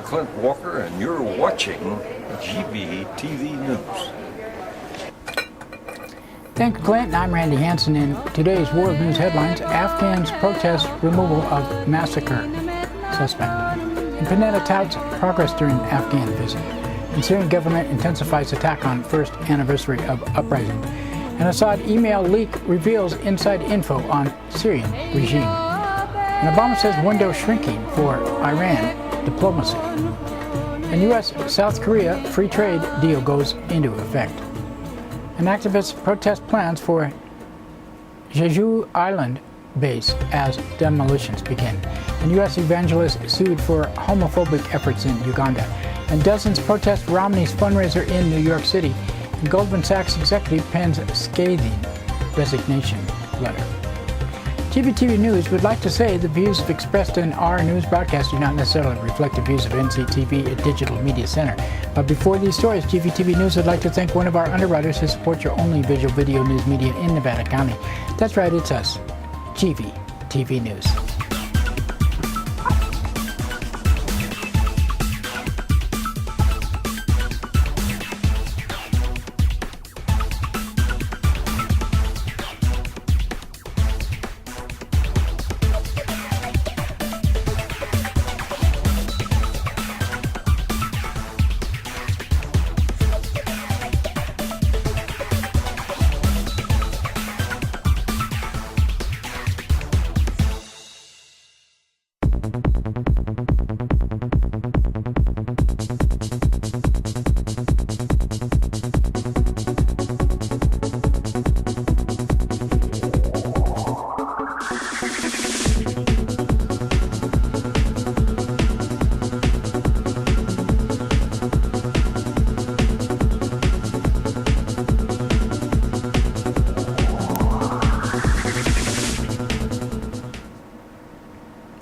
Clint Walker, and you're watching GVTV News. Thank you, Clint. I'm Randy Hansen. In today's World News headlines, Afghans protest removal of massacre suspect. And Panetta touts progress during Afghan visit. And Syrian government intensifies attack on first anniversary of uprising. And Assad email leak reveals inside info on Syrian regime. And Obama says window shrinking for Iran diplomacy. And U.S.-South Korea free trade deal goes into effect. And activists protest plans for Jeju Island base as demolitions begin. And U.S. evangelists sued for homophobic efforts in Uganda. And dozens protest Romney's fundraiser in New York City. And Goldman Sachs executive pens scathing resignation letter. GVTV News would like to say the views expressed in our news broadcast do not necessarily reflect the views of NCTV, a digital media center. But before these stories, GVTV News would like to thank one of our underwriters who supports your only visual video news media in Nevada County. That's right, it's us, GVTV News.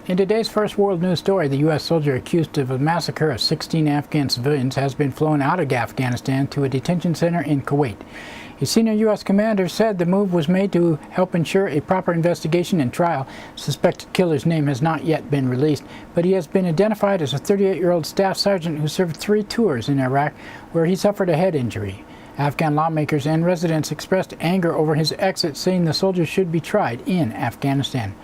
In today's first world news story, the U.S. soldier accused of a massacre of 16 Afghan civilians has been flown out of Afghanistan to a detention center in Kuwait. A senior U.S. commander said the move was made to help ensure a proper investigation and trial. Suspected killer's name has not yet been released, but he has been identified as a 38-year-old staff sergeant who served 3 tours in Iraq, where he suffered a head injury. Afghan lawmakers and residents expressed anger over his exit, saying the soldier should be tried in Afghanistan.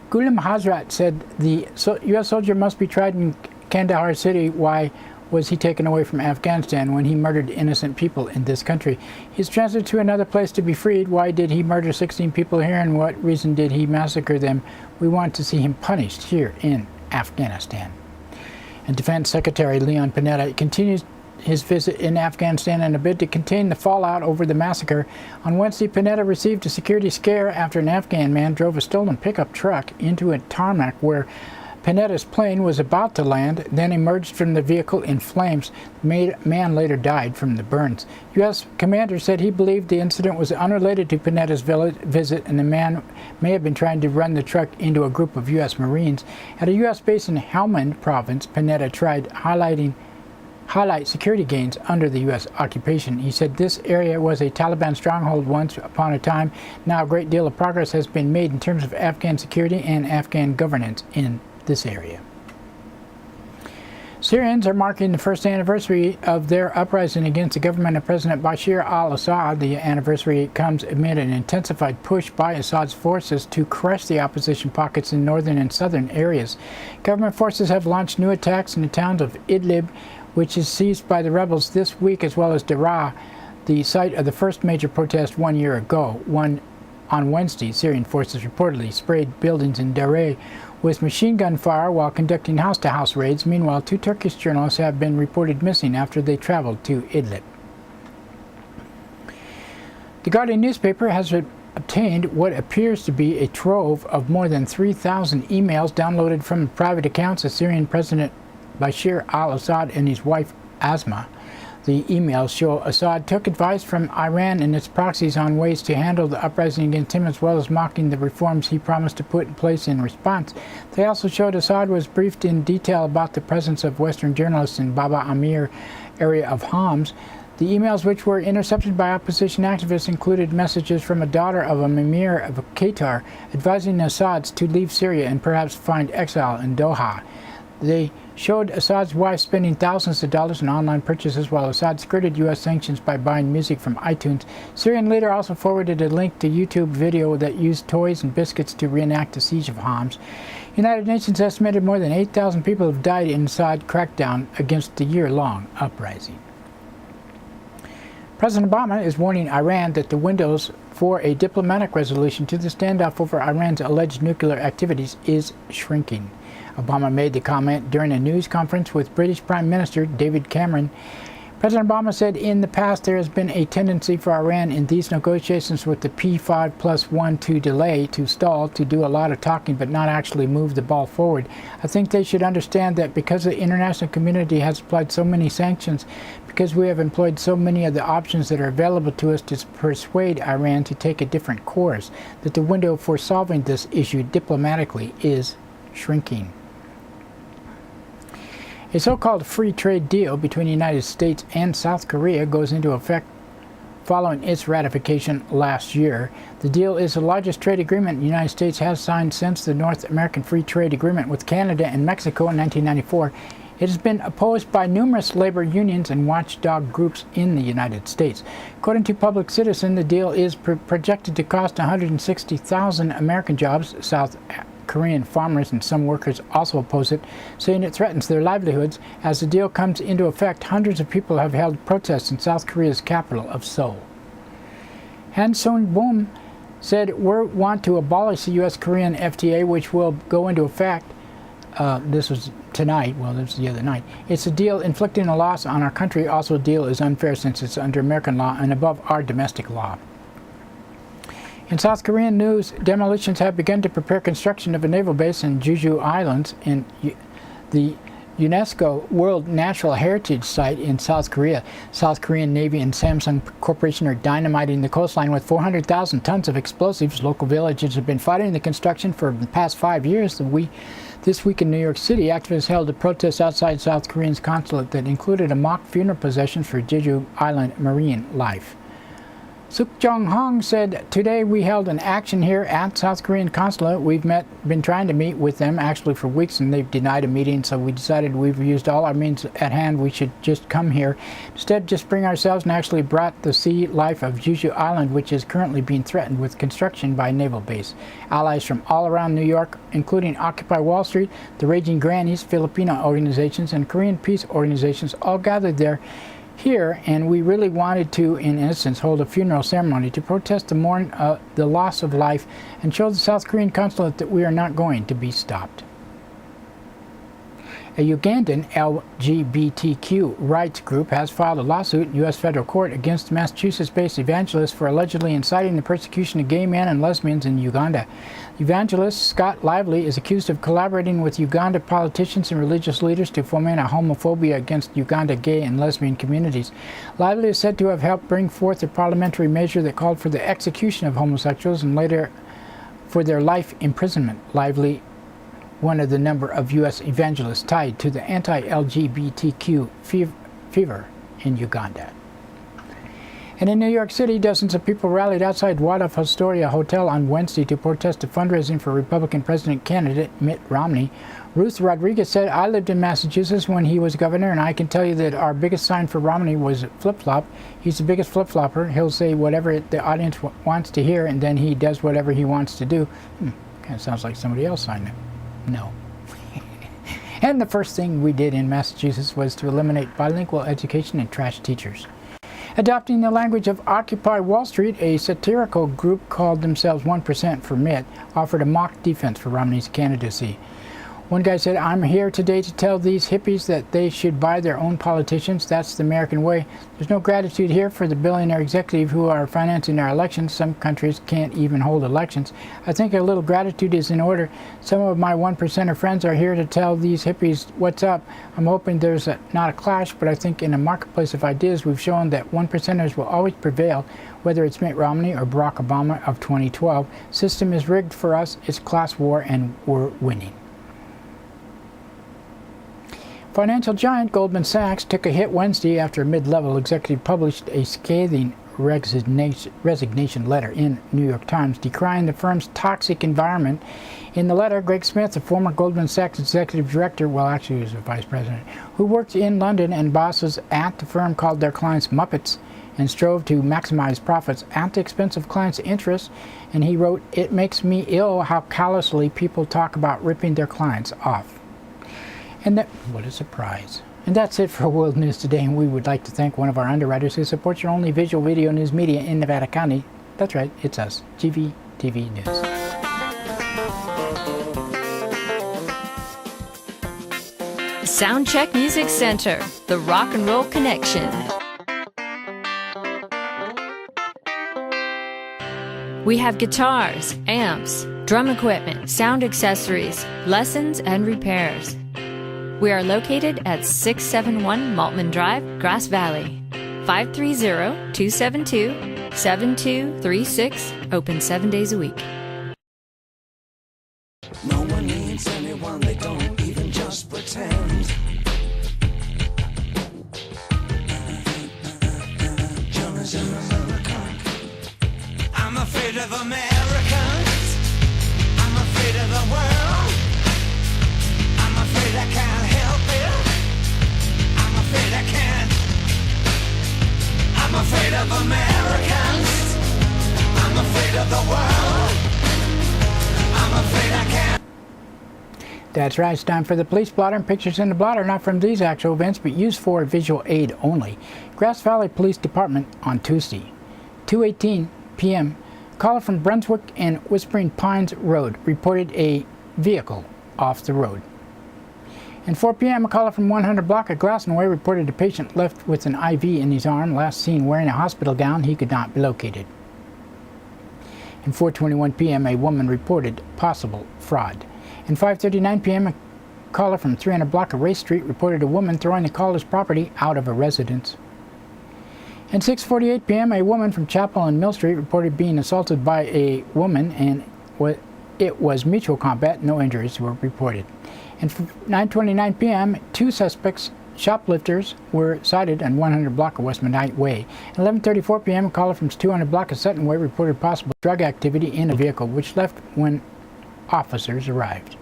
Ghulam Hazrat said the U.S. soldier must be tried in Kandahar City. Why was he taken away from Afghanistan when he murdered innocent people in this country? He's transferred to another place to be freed. Why did he murder 16 people here, and what reason did he massacre them? We want to see him punished here in Afghanistan. And Defense Secretary Leon Panetta continues his visit in Afghanistan in a bid to contain the fallout over the massacre. On Wednesday, Panetta received a security scare after an Afghan man drove a stolen pickup truck into a tarmac where Panetta's plane was about to land, then emerged from the vehicle in flames. The man later died from the burns. U.S. commander said he believed the incident was unrelated to Panetta's visit, and the man may have been trying to run the truck into a group of U.S. Marines. At a U.S. base in Helmand province, Panetta tried highlight security gains under the U.S. occupation. He said this area was a Taliban stronghold once upon a time. Now a great deal of progress has been made in terms of Afghan security and Afghan governance in this area. Syrians are marking the first anniversary of their uprising against the government of President Bashar al-Assad. The anniversary comes amid an intensified push by Assad's forces to crush the opposition pockets in northern and southern areas. Government forces have launched new attacks in the towns of Idlib, which is seized by the rebels this week, as well as Daraa, the site of the first major protest 1 year ago. On Wednesday, Syrian forces reportedly sprayed buildings in Daraa with machine gun fire while conducting house-to-house raids. Meanwhile, 2 Turkish journalists have been reported missing after they traveled to Idlib. The Guardian newspaper has obtained what appears to be a trove of more than 3,000 emails downloaded from private accounts of Syrian President Bashar al-Assad and his wife Asma. The emails show Assad took advice from Iran and its proxies on ways to handle the uprising against him, as well as mocking the reforms he promised to put in place in response. They also showed Assad was briefed in detail about the presence of Western journalists in Baba Amir area of Homs. The emails, which were intercepted by opposition activists, included messages from a daughter of an emir of Qatar advising Assad to leave Syria and perhaps find exile in Doha. They showed Assad's wife spending thousands of dollars in online purchases while Assad skirted U.S. sanctions by buying music from iTunes. Syrian leader also forwarded a link to YouTube video that used toys and biscuits to reenact the siege of Homs. United Nations estimated more than 8,000 people have died in Assad crackdown against the year-long uprising. President Obama is warning Iran that the windows for a diplomatic resolution to the standoff over Iran's alleged nuclear activities is shrinking. Obama made the comment during a news conference with British Prime Minister David Cameron. President Obama said in the past there has been a tendency for Iran in these negotiations with the P5+1 delay to stall, to do a lot of talking but not actually move the ball forward. I think they should understand that because the international community has applied so many sanctions, because we have employed so many of the options that are available to us to persuade Iran to take a different course, that the window for solving this issue diplomatically is shrinking. A so-called free trade deal between the United States and South Korea goes into effect following its ratification last year. The deal is the largest trade agreement the United States has signed since the North American Free Trade Agreement with Canada and Mexico in 1994. It has been opposed by numerous labor unions and watchdog groups in the United States. According to Public Citizen, the deal is projected to cost 160,000 American jobs. South Korean farmers and some workers also oppose it, saying it threatens their livelihoods. As the deal comes into effect, hundreds of people have held protests in South Korea's capital of Seoul. Han Seung-boom said we want to abolish the U.S.-Korean FTA, which will go into effect. This was tonight. Well, this was the other night. It's a deal inflicting a loss on our country. Also, a deal is unfair since it's under American law and above our domestic law. In South Korean news, demolitions have begun to prepare construction of a naval base in Jeju Islands, in the UNESCO World Natural Heritage Site in South Korea. South Korean Navy and Samsung Corporation are dynamiting the coastline with 400,000 tons of explosives. Local villages have been fighting the construction for the past 5 years. This week in New York City, activists held a protest outside South Korea's consulate that included a mock funeral procession for Jeju Island marine life. Suk Jong-hong said, "Today we held an action here at South Korean consulate. We've been trying to meet with them actually for weeks, and they've denied a meeting, so we decided we've used all our means at hand. We should just come here. Instead, just bring ourselves, and actually brought the sea life of Jeju Island, which is currently being threatened with construction by a naval base. Allies from all around New York, including Occupy Wall Street, the Raging Grannies, Filipino organizations, and Korean peace organizations all gathered here, and we really wanted to, in essence, hold a funeral ceremony to protest to mourn the loss of life and show the South Korean consulate that we are not going to be stopped." A Ugandan LGBTQ rights group has filed a lawsuit in U.S. federal court against Massachusetts-based evangelists for allegedly inciting the persecution of gay men and lesbians in Uganda. Evangelist Scott Lively is accused of collaborating with Uganda politicians and religious leaders to foment a homophobia against Uganda gay and lesbian communities. Lively is said to have helped bring forth a parliamentary measure that called for the execution of homosexuals and later for their life imprisonment. Lively, one of the number of U.S. evangelists tied to the anti-LGBTQ fever in Uganda. And in New York City, dozens of people rallied outside Waldorf Astoria Hotel on Wednesday to protest a fundraising for Republican president candidate Mitt Romney. Ruth Rodriguez said, "I lived in Massachusetts when he was governor, and I can tell you that our biggest sign for Romney was flip-flop. He's the biggest flip-flopper. He'll say whatever the audience wants to hear, and then he does whatever he wants to do." Kind of sounds like somebody else signed it. No. And the first thing we did in Massachusetts was to eliminate bilingual education and trash teachers. Adopting the language of Occupy Wall Street, a satirical group called themselves 1% for Mitt offered a mock defense for Romney's candidacy. One guy said, "I'm here today to tell these hippies that they should buy their own politicians. That's the American way. There's no gratitude here for the billionaire executive who are financing our elections. Some countries can't even hold elections. I think a little gratitude is in order. Some of my 1%er friends are here to tell these hippies what's up. I'm hoping there's not a clash, but I think in a marketplace of ideas, we've shown that 1%ers will always prevail, whether it's Mitt Romney or Barack Obama of 2012. System is rigged for us. It's class war, and we're winning." Financial giant Goldman Sachs took a hit Wednesday after a mid-level executive published a scathing resignation letter in New York Times, decrying the firm's toxic environment. In the letter, Greg Smith, a former Goldman Sachs executive director, well, actually he was a vice president, who worked in London, and bosses at the firm called their clients Muppets and strove to maximize profits at the expense of clients' interests. And he wrote, "It makes me ill how callously people talk about ripping their clients off." And that, what a surprise. And that's it for World News Today, and we would like to thank one of our underwriters who supports your only visual video news media in Nevada County. That's right, it's us, GVTV News. Soundcheck Music Center, the rock and roll connection. We have guitars, amps, drum equipment, sound accessories, lessons, and repairs. We are located at 671 Maltman Drive, Grass Valley. 530-272-7236, open 7 days a week. No one needs anyone, they don't even just pretend. Jonah's an American. I'm afraid of Americans. I'm afraid of the world. I'm afraid I can't help it. I'm afraid I can't. I'm afraid of Americans. I'm afraid of the world. I'm afraid I can't. That's right, it's time for the police blotter, and pictures in the blotter not from these actual events but used for visual aid only. Grass Valley Police Department on Tuesday, 2:18 p.m. Caller from Brunswick and Whispering Pines Road reported a vehicle off the road. And 4 p.m. a caller from 100 block of Glastonbury reported a patient left with an IV in his arm, last seen wearing a hospital gown. He could not be located. And 4:21 p.m. a woman reported possible fraud. And 5:39 p.m. a caller from 300 block of Race Street reported a woman throwing the caller's property out of a residence. And 6:48 p.m. a woman from Chapel and Mill Street reported being assaulted by a woman, and it was mutual combat. No injuries were reported. And 9:29 p.m. two suspects, shoplifters, were sighted on 100 block of West Midnight Way. At 11:34 p.m. a caller from 200 block of Sutton Way reported possible drug activity in a vehicle, which left when officers arrived.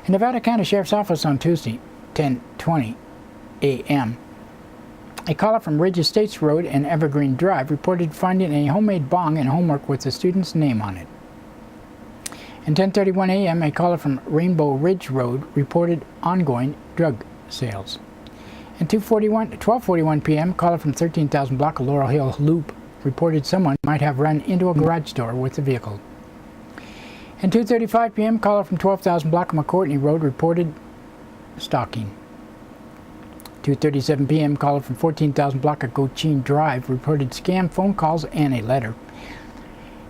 In Nevada County Sheriff's Office on Tuesday, 10:20 a.m. a caller from Ridge Estates Road and Evergreen Drive reported finding a homemade bong and homework with the student's name on it. And 10:31 a.m. a caller from Rainbow Ridge Road reported ongoing drug sales. And 12:41 p.m. a caller from 13,000 block of Laurel Hill Loop reported someone might have run into a garage door with a vehicle. And 2:35 p.m. a caller from 12,000 block of McCourtney Road reported stalking. 2:37 p.m. a caller from 14,000 block of Gochin Drive reported scam phone calls and a letter.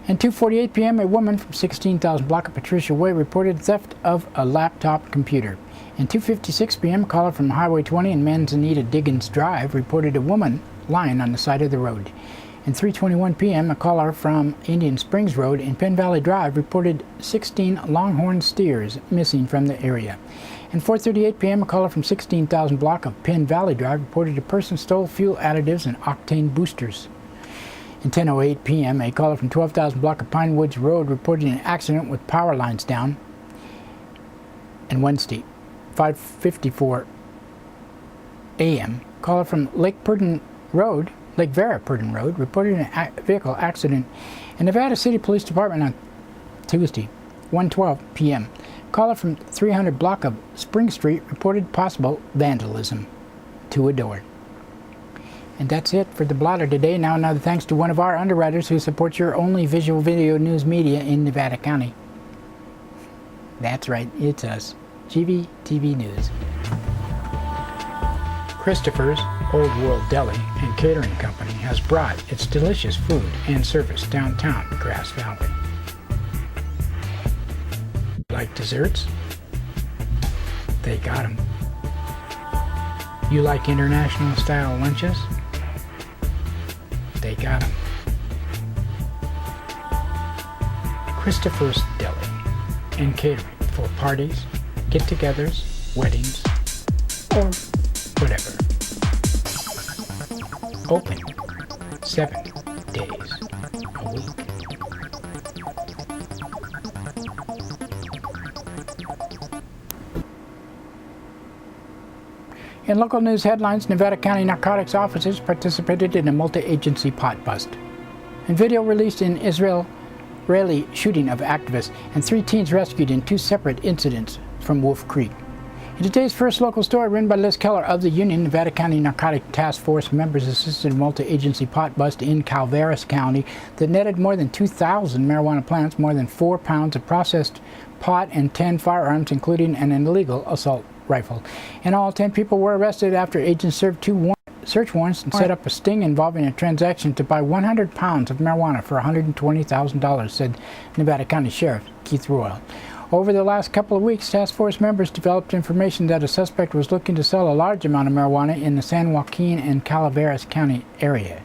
And 2:48 p.m. a woman from 16,000 block of Patricia Way reported theft of a laptop computer. And 2:56 p.m. a caller from Highway 20 and Manzanita Diggins Drive reported a woman lying on the side of the road. And 3:21 p.m. a caller from Indian Springs Road and Penn Valley Drive reported 16 longhorn steers missing from the area. And 4:38 p.m. a caller from 16,000 block of Penn Valley Drive reported a person stole fuel additives and octane boosters. And 10:08 p.m. a caller from 12,000 block of Pine Woods Road reported an accident with power lines down. And Wednesday, 5:54 a.m. caller from Lake Vera Purdon Road reported a vehicle accident in Nevada City Police Department on Tuesday, 1:12 p.m. Caller from 300 block of Spring Street reported possible vandalism to a door. And that's it for the blotter today. Now another thanks to one of our underwriters who supports your only visual video news media in Nevada County. That's right, it's us, GVTV News. Christopher's Old World Deli and Catering Company has brought its delicious food and service downtown Grass Valley. Like desserts? They got them. You like international style lunches? They got them. Christopher's Deli and Catering for parties, get-togethers, weddings, or whatever. Open 7 In local news headlines, Nevada County narcotics officers participated in a multi-agency pot bust. In video released in Israeli shooting of activists, and 3 teens rescued in 2 separate incidents from Wolf Creek. In today's first local story, written by Liz Keller of the Union, Nevada County Narcotic Task Force members assisted a multi-agency pot bust in Calaveras County that netted more than 2,000 marijuana plants, more than 4 pounds of processed pot, and 10 firearms, including an illegal assault rifle. In all, 10 people were arrested after agents served 2 search warrants and set up a sting involving a transaction to buy 100 pounds of marijuana for $120,000, said Nevada County Sheriff Keith Royal. Over the last couple of weeks, task force members developed information that a suspect was looking to sell a large amount of marijuana in the San Joaquin and Calaveras County area.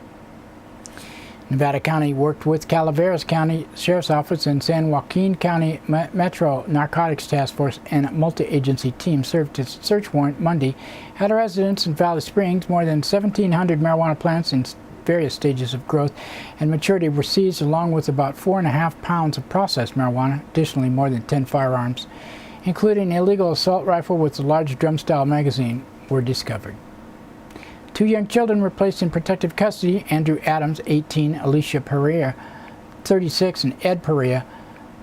Nevada County worked with Calaveras County Sheriff's Office and San Joaquin County Metro Narcotics Task Force, and a multi-agency team served its search warrant Monday at a residence in Valley Springs. More than 1,700 marijuana plants in various stages of growth and maturity were seized, along with about 4.5 pounds of processed marijuana. Additionally, more than 10 firearms, including an illegal assault rifle with a large drum-style magazine, were discovered. 2 young children were placed in protective custody. Andrew Adams, 18, Alicia Pereira, 36, and Ed Pereira,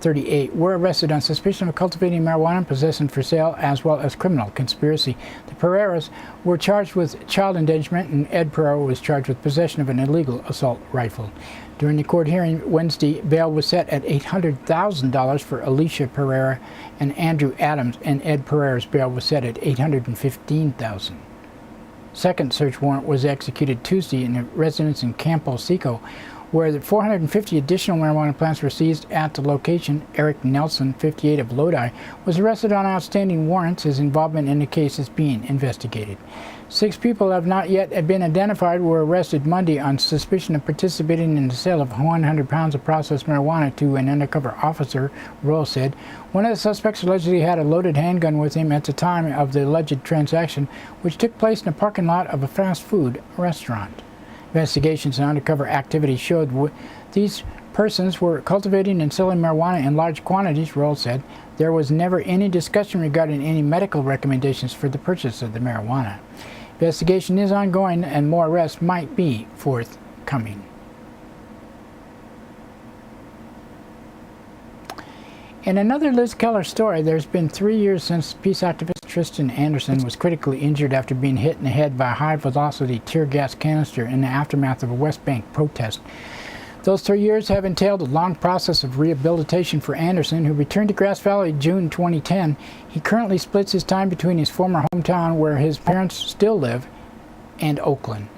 38, were arrested on suspicion of cultivating marijuana and possessing for sale, as well as criminal conspiracy. The Pereiras were charged with child endangerment, and Ed Pereira was charged with possession of an illegal assault rifle. During the court hearing Wednesday, bail was set at $800,000 for Alicia Pereira and Andrew Adams, and Ed Pereira's bail was set at $815,000. Second search warrant was executed Tuesday in a residence in Campo Seco, where the 450 additional marijuana plants were seized at the location. Eric Nelson, 58, of Lodi, was arrested on outstanding warrants. His involvement in the case is being investigated. 6 people have not yet been identified were arrested Monday on suspicion of participating in the sale of 100 pounds of processed marijuana to an undercover officer, Royal said. One of the suspects allegedly had a loaded handgun with him at the time of the alleged transaction, which took place in the parking lot of a fast food restaurant. Investigations and undercover activity showed these persons were cultivating and selling marijuana in large quantities, Royal said. There was never any discussion regarding any medical recommendations for the purchase of the marijuana. Investigation is ongoing and more arrests might be forthcoming. In another Liz Keller story, there's been 3 years since peace activist Tristan Anderson was critically injured after being hit in the head by a high-velocity tear gas canister in the aftermath of a West Bank protest. Those 3 years have entailed a long process of rehabilitation for Anderson, who returned to Grass Valley in June 2010. He currently splits his time between his former hometown, where his parents still live, and Oakland.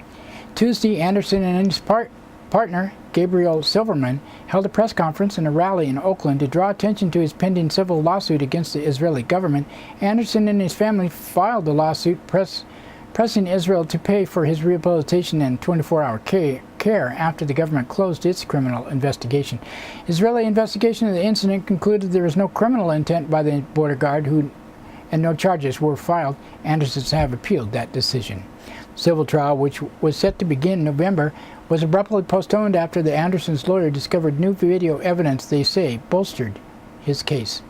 Tuesday, Anderson and his partner, Gabriel Silverman, held a press conference and a rally in Oakland to draw attention to his pending civil lawsuit against the Israeli government. Anderson and his family filed the lawsuit pressing Israel to pay for his rehabilitation and 24-hour care after the government closed its criminal investigation. Israeli investigation of the incident concluded there was no criminal intent by the border guard and no charges were filed. Andersons have appealed that decision. The civil trial, which was set to begin in November, was abruptly postponed after the Andersons' lawyer discovered new video evidence they say bolstered his case.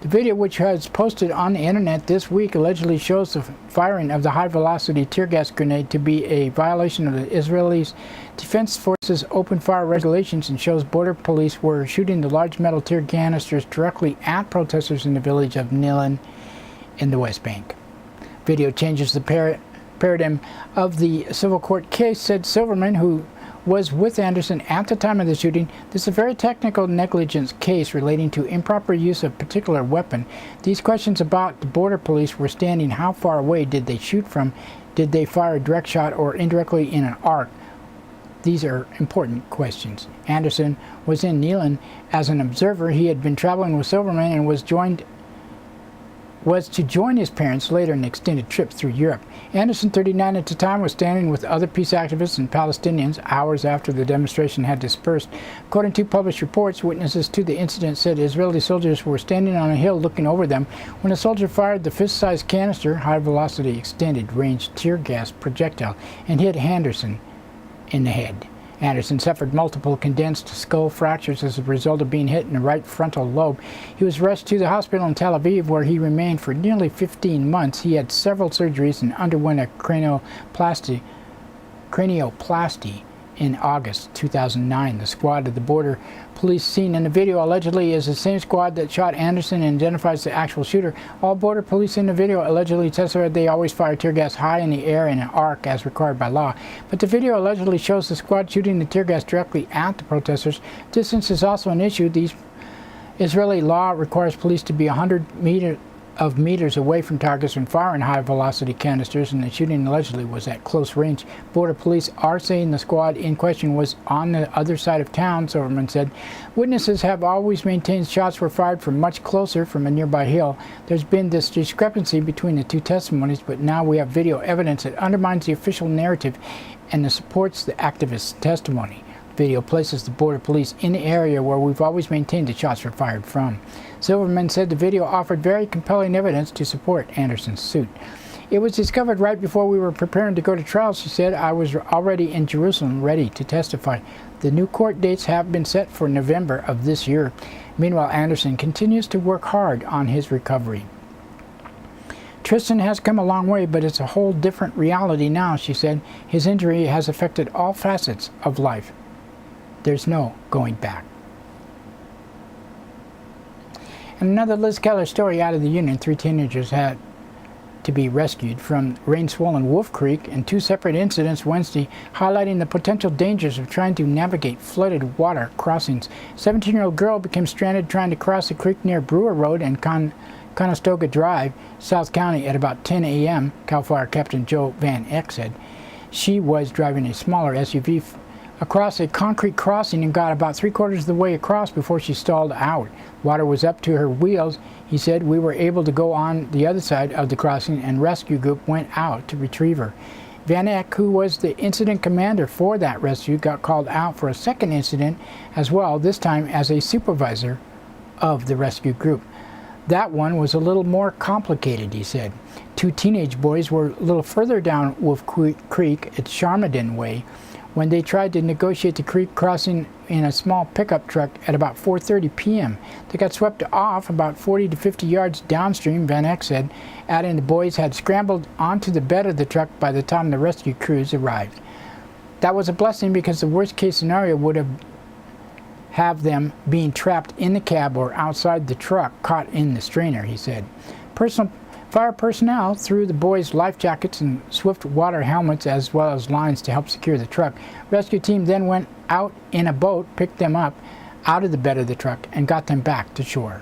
The video, which was posted on the internet this week, allegedly shows the firing of the high-velocity tear gas grenade to be a violation of the Israeli Defense Forces open fire regulations, and shows border police were shooting the large metal tear canisters directly at protesters in the village of Nilan in the West Bank. Video changes the paradigm of the civil court case, said Silverman, who was with Anderson at the time of the shooting. This is a very technical negligence case relating to improper use of a particular weapon. These questions about the border police were standing: how far away did they shoot from? Did they fire a direct shot or indirectly in an arc? These are important questions. Anderson was in Neyland as an observer. He had been traveling with Silverman and was to join his parents later in an extended trip through Europe. Anderson, 39 at the time, was standing with other peace activists and Palestinians hours after the demonstration had dispersed. According to published reports, witnesses to the incident said Israeli soldiers were standing on a hill looking over them when a soldier fired the fist-sized canister, high-velocity extended-range tear gas projectile, and hit Anderson in the head. Anderson suffered multiple condensed skull fractures as a result of being hit in the right frontal lobe. He was rushed to the hospital in Tel Aviv, where he remained for nearly 15 months. He had several surgeries and underwent a cranioplasty in August 2009. The squad of the border police seen in the video allegedly is the same squad that shot Anderson and identifies the actual shooter. All border police in the video allegedly testified they always fire tear gas high in the air in an arc as required by law. But the video allegedly shows the squad shooting the tear gas directly at the protesters. Distance is also an issue. These Israeli law requires police to be 100 meters away from targets when firing high-velocity canisters, and the shooting allegedly was at close range. Border police are saying the squad in question was on the other side of town, Silverman said. Witnesses have always maintained shots were fired from much closer from a nearby hill. There's been this discrepancy between the two testimonies, but now we have video evidence that undermines the official narrative and that supports the activist testimony. Video places the border police in the area where we've always maintained the shots were fired from. Silverman said the video offered very compelling evidence to support Anderson's suit. It was discovered right before we were preparing to go to trial, she said. I was already in Jerusalem ready to testify. The new court dates have been set for November of this year. Meanwhile, Anderson continues to work hard on his recovery. Tristan has come a long way, but it's a whole different reality now, she said. His injury has affected all facets of life. There's no going back. And another Liz Keller story out of the Union. 3 teenagers had to be rescued from rain-swollen Wolf Creek in 2 separate incidents Wednesday, highlighting the potential dangers of trying to navigate flooded water crossings. A 17-year-old girl became stranded trying to cross the creek near Brewer Road and Conestoga Drive, South County, at about 10 a.m., Cal Fire Captain Joe Van Eck said. She was driving a smaller SUV across a concrete crossing and got about 3/4 of the way across before she stalled out. Water was up to her wheels, he said. We were able to go on the other side of the crossing, and rescue group went out to retrieve her. Van Eck, who was the incident commander for that rescue, got called out for a second incident as well, this time as a supervisor of the rescue group. That one was a little more complicated, he said. 2 teenage boys were a little further down Wolf Creek at Sharmadin Way when they tried to negotiate the creek crossing in a small pickup truck at about 4:30 p.m. They got swept off about 40 to 50 yards downstream, Van Eck said, adding the boys had scrambled onto the bed of the truck by the time the rescue crews arrived. That was a blessing because the worst case scenario would have them being trapped in the cab or outside the truck caught in the strainer, he said. Fire personnel threw the boys life jackets and swift water helmets as well as lines to help secure the truck. Rescue team then went out in a boat, picked them up out of the bed of the truck, and got them back to shore.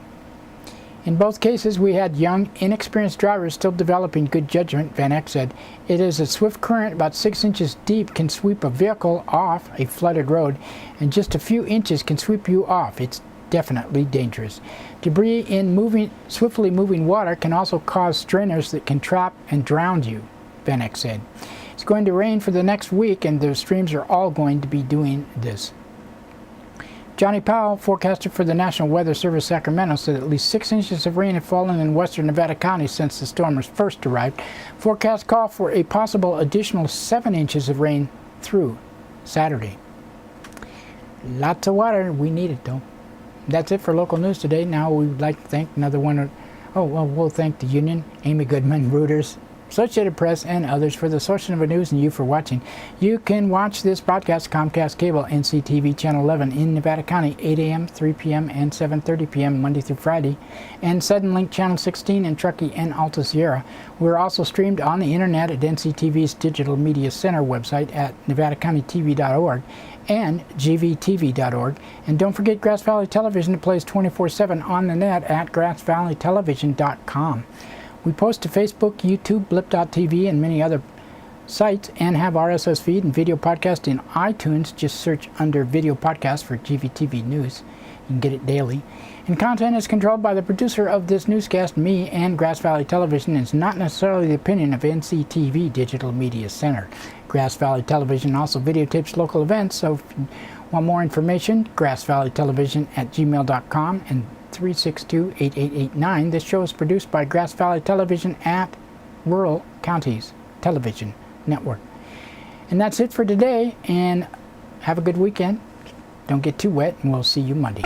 In both cases, we had young, inexperienced drivers still developing good judgment, Van Eck said. It is a swift current about 6 inches deep can sweep a vehicle off a flooded road, and just a few inches can sweep you off. It's definitely dangerous. Debris in swiftly moving water can also cause strainers that can trap and drown you, Van Eck said. It's going to rain for the next week, and the streams are all going to be doing this. Johnny Powell, forecaster for the National Weather Service Sacramento, said at least 6 inches of rain have fallen in western Nevada County since the storm was first arrived. Forecasts call for a possible additional 7 inches of rain through Saturday. Lots of water. We need it, though. That's it for local news today. Now we would like to thank we'll thank the Union, Amy Goodman, Reuters, Associated Press, and others for the sourcing of the news, and you for watching. You can watch this broadcast Comcast Cable, NCTV Channel 11 in Nevada County, 8 a.m., 3 p.m., and 7:30 p.m. Monday through Friday, and Suddenlink Channel 16 in Truckee and Alta Sierra. We're also streamed on the internet at NCTV's Digital Media Center website at nevadacountytv.org and GVTV.org. And don't forget Grass Valley Television that plays 24/7 on the net at grassvalleytelevision.com. We post to Facebook, YouTube, Blip.tv, and many other sites, and have RSS feed and video podcast in iTunes. Just search under video podcast for GVTV News. You can get it daily. And content is controlled by the producer of this newscast, me, and Grass Valley Television. It's not necessarily the opinion of NCTV Digital Media Center. Grass Valley Television also videotapes local events, so if you want more information, grassvalleytelevision@gmail.com and 362-8889. This show is produced by Grass Valley Television at Rural Counties Television Network. And that's it for today, and have a good weekend. Don't get too wet, and we'll see you Monday.